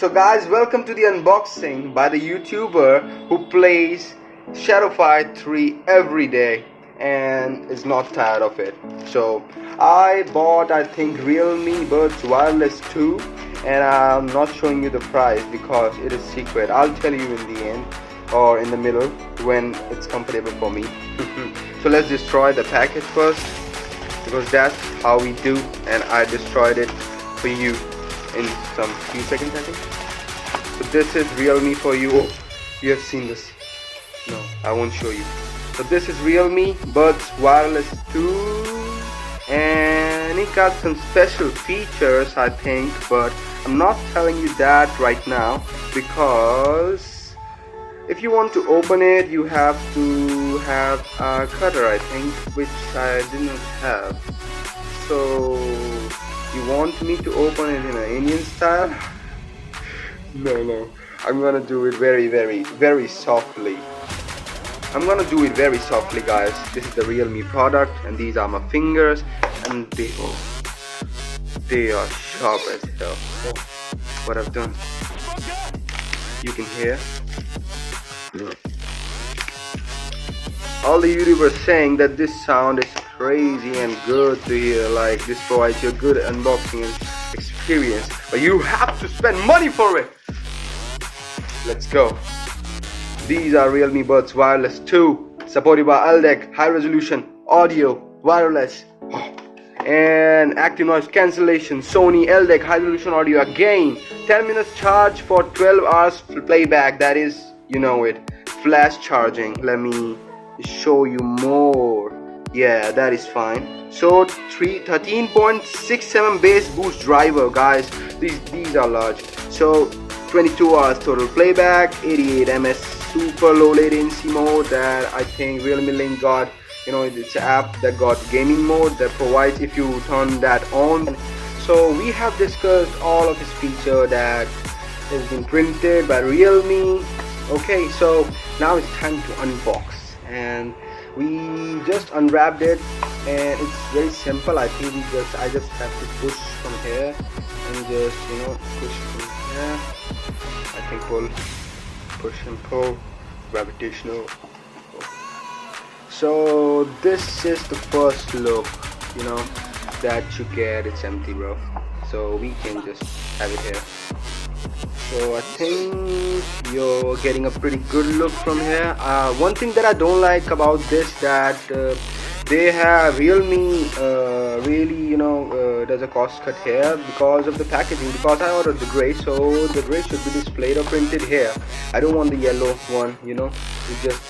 So guys, welcome to the unboxing by the YouTuber who plays Shadowfight 3 every day and is not tired of it. So I bought, I think, Realme Buds Wireless 2, and I'm not showing you the price because it is secret. I'll tell you in the end or in the middle when it's comfortable for me. So let's destroy the package first, because that's how we do, and I destroyed it for you in some few seconds, I think. So this is Realme for you. Oh, you have seen this. No, I won't show you. So this is Realme Buds Wireless 2, and it got some special features, I think, but I'm not telling you that right now, because if you want to open it, you have to have a cutter, I think, which I did not have. So you want me to open it in an Indian style? No, I'm gonna do it very softly. I'm gonna do it very softly, guys. This is the Realme product, and these are my fingers, and they are sharp as hell. What I've done, you can hear all the YouTubers saying that this sound is crazy and good to hear, like this provides you a good unboxing experience, but you have to spend money for it. Let's go. These are Realme Buds Wireless 2, supported by LDAC, high resolution audio, wireless, and active noise cancellation. Sony LDAC high resolution audio again. 10 minutes charge for 12 hours playback. That is, you know it, flash charging. Let me show you more. Yeah, that is fine. So 13.67 bass boost driver, guys. These are large. So 22 hours total playback, 88 ms super low latency mode that I think Realme Link got. You know, it's an app that got gaming mode that provides if you turn that on. So we have discussed all of its feature that has been printed by Realme. Okay, so now it's time to unbox, and we just unwrapped it, and it's very simple. I think I just have to push from here and just, you know, push from here. I think pull, push and pull, gravitational. So this is the first look, you know, that you get. It's empty, bro, so we can just have it here. So I think you're getting a pretty good look from here. One thing that I don't like about this, that they have Realme really, you know, does a cost cut here because of the packaging, because I ordered the gray, so the gray should be displayed or printed here. I don't want the yellow one, you know, it just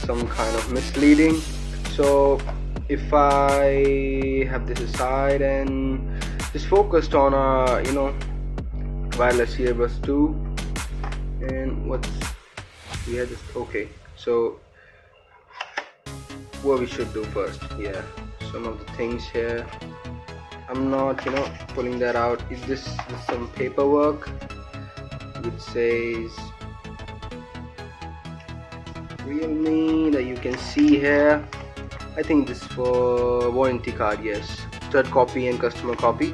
some kind of misleading. So if I have this aside and just focused on you know, wireless earbuds 2, and what's we had this. Okay, so what we should do first, yeah, some of the things here. I'm not, you know, pulling that out. Is this some paperwork which says Realme that you can see here? I think this is for warranty card, yes, third copy and customer copy.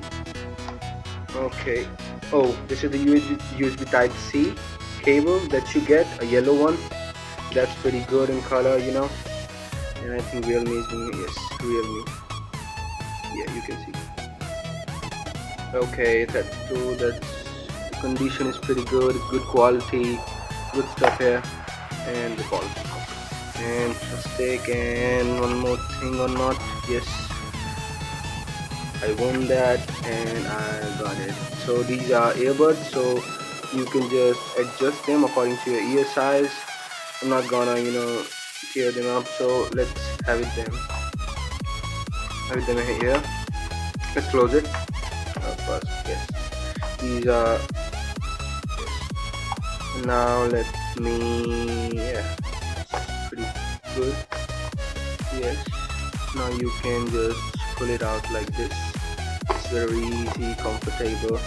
Okay. Oh, this is the USB Type-C cable that you get, a yellow one. That's pretty good in color, you know. And I think Realme is doing, yes, Realme. Yeah, you can see. Okay, that's true. That's, the condition is pretty good, good quality, good stuff here, and the quality. And plastic, and one more thing or not. Yes, I won that and I got it. So these are earbuds, so you can just adjust them according to your ear size. I'm not gonna, you know, tear them up, so let's have it them here. Let's close it first. Yes, these are, yes. Now let me, yeah, pretty good. Yes, now you can just pull it out like this. It's very easy, comfortable.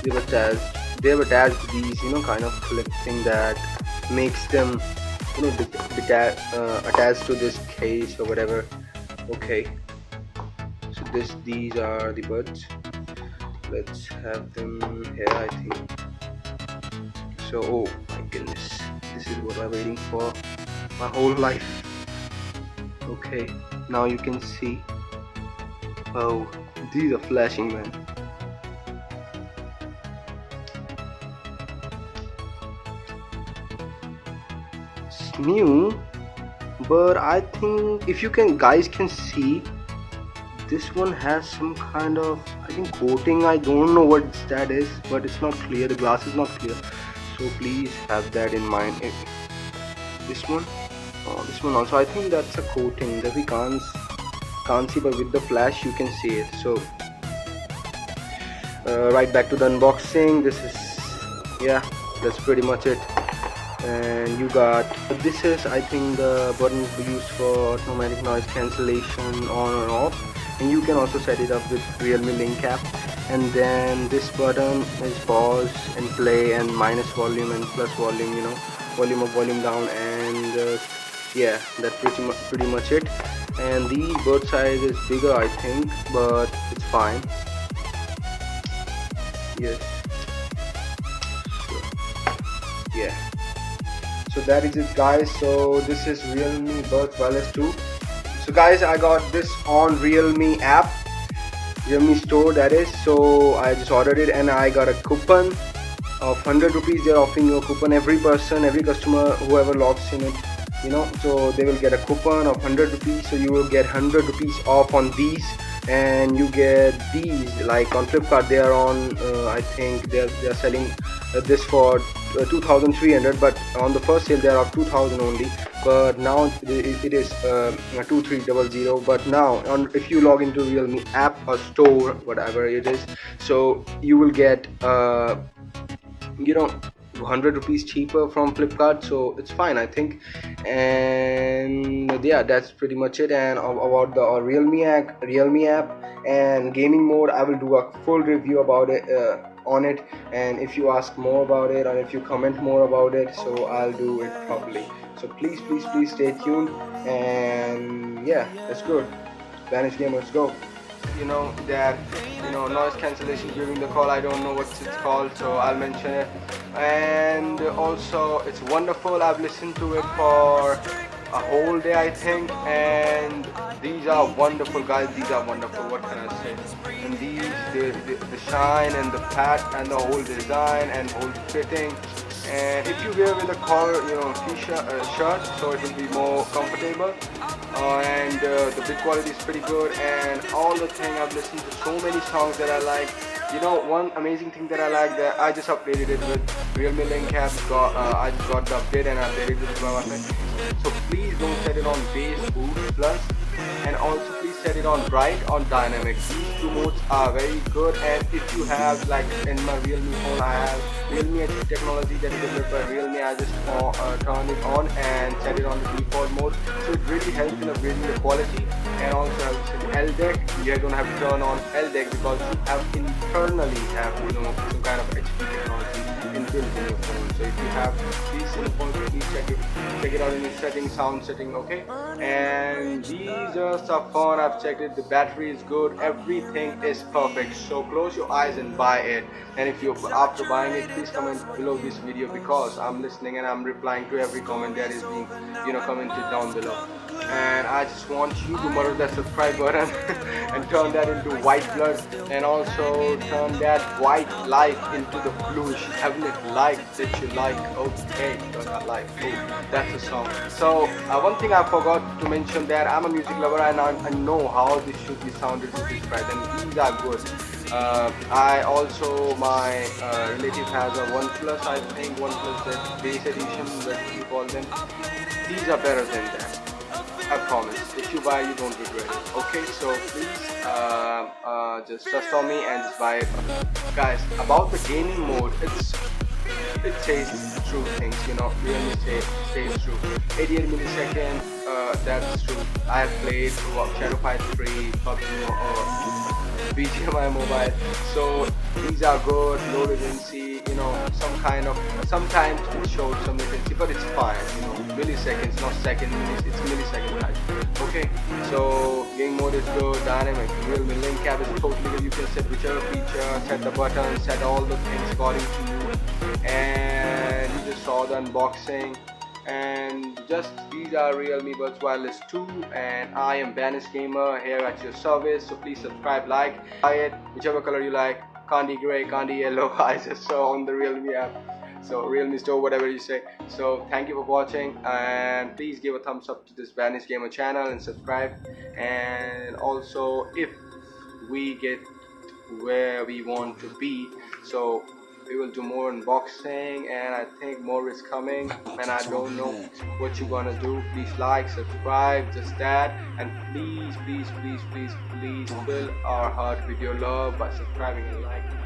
They've attached these, you know, kind of clip thing that makes them, you know, attached to this case or whatever. Okay, so these are the buds. Let's have them here. I think So oh my goodness, this is what I'm waiting for my whole life. Okay, now you can see. Oh, these are flashing, man. It's new, but I think if you guys can see, this one has some kind of, I think, coating. I don't know what that is, but it's not clear. The glass is not clear, so please have that in mind. This one, oh, this one also, I think that's a coating that we can't see, but with the flash you can see it. So right back to the unboxing. This is, yeah, that's pretty much it. And you got, this is, I think, the button used for automatic noise cancellation on and off, and you can also set it up with Realme Link app. And then this button is pause and play, and minus volume and plus volume, you know, volume up, volume down, and yeah, that's pretty much it. And the bird size is bigger, I think, but it's fine. Yes. So, yeah. So that is it, guys. So this is Realme Buds Wireless 2. So guys, I got this on Realme app, Realme store, that is. So I just ordered it and I got a coupon of 100 rupees. They're offering you a coupon. Every person, every customer, whoever logs in it, you know, so they will get a coupon of 100 rupees. So you will get 100 rupees off on these, and you get these like on Flipkart. They are on I think they are selling this for 2,300, but on the first sale they are of 2,000 only, but now it is 2,300. But now if you log into Realme app or store, whatever it is, so you will get you know, 100 rupees cheaper from Flipkart, so it's fine, I think. And yeah, that's pretty much it. And about the Realme app and gaming mode, I will do a full review about it on it, and if you ask more about it or if you comment more about it, so I'll do it properly. So please stay tuned. And yeah, let's go. Vanish Gamer, let's go. You know that, you know, noise cancellation during the call, I don't know what it's called, so I'll mention it. And also it's wonderful. I've listened to it for a whole day, I think, and these are wonderful, guys. These are wonderful, what can I say. And these, the shine and the pad and the whole design and whole fitting, and if you wear with a collar, you know, t-shirt shirt, so it will be more comfortable. And the bit quality is pretty good, and all the thing, I've listened to so many songs that I like. You know, one amazing thing that I like, that I just updated it with Realme Link app. I just got the update and I updated it with my Wi-Fi. So please don't set it on bass, boost, plus, and also please set it on bright, on dynamic. These two modes are very good. And if you have, like in my Realme phone, I have Realme technology that is developed by Realme. I just turn it on and set it on the default mode, so it really helps in upgrading the quality, and also helps in LDAC. You don't have to turn on LDAC because you have internally have, you know, some kind of HP technology inbuilt in your phone. So if you have these in the phone, please check it out in your settings, sound setting, okay. And these are stuff fun. I've checked it, the battery is good, everything is perfect. So close your eyes and buy it. And if you, after buying it, please comment below this video, because I'm listening and I'm replying to every comment that is being, you know, commented down below. And I just want you to murder that subscribe button and turn that into white blood, and also turn that white light into the bluish heavenly light that you like. Okay, turn that light. Oh, that's a song. So one thing I forgot to mention, that I'm a music lover, and I know how this should be sounded with this price, and these are good. I also, my relative has a OnePlus, I think OnePlus, that base edition, what you call them. These are better than that, I promise. If you buy, you don't regret it. Okay, so please just trust on me and just buy it. Guys, about the gaming mode, it says true things, you know, really says true. 88 milliseconds, that's true. I have played Shadow Fight 3, PUBG, BGMI mobile, so these are good. Low latency, you know, sometimes it shows some latency, but it's fine, you know, milliseconds, not seconds, it's millisecond right? Okay, so game mode is good, dynamic. Realme Link app is totally good. You can set whichever feature, set the button, set all the things according to you. And for the unboxing. And just these are Realme Buds Wireless 2, and I am Banis Gamer here at your service. So please subscribe, like, buy it, whichever color you like, candy gray, candy yellow. I just saw on the Realme app, so Realme store, whatever you say. So thank you for watching, and please give a thumbs up to this Banis Gamer channel and subscribe. And also, if we get where we want to be, so we will do more unboxing, and I think more is coming, and I don't know what you're gonna do. Please like, subscribe, just that, and please fill our heart with your love by subscribing and liking.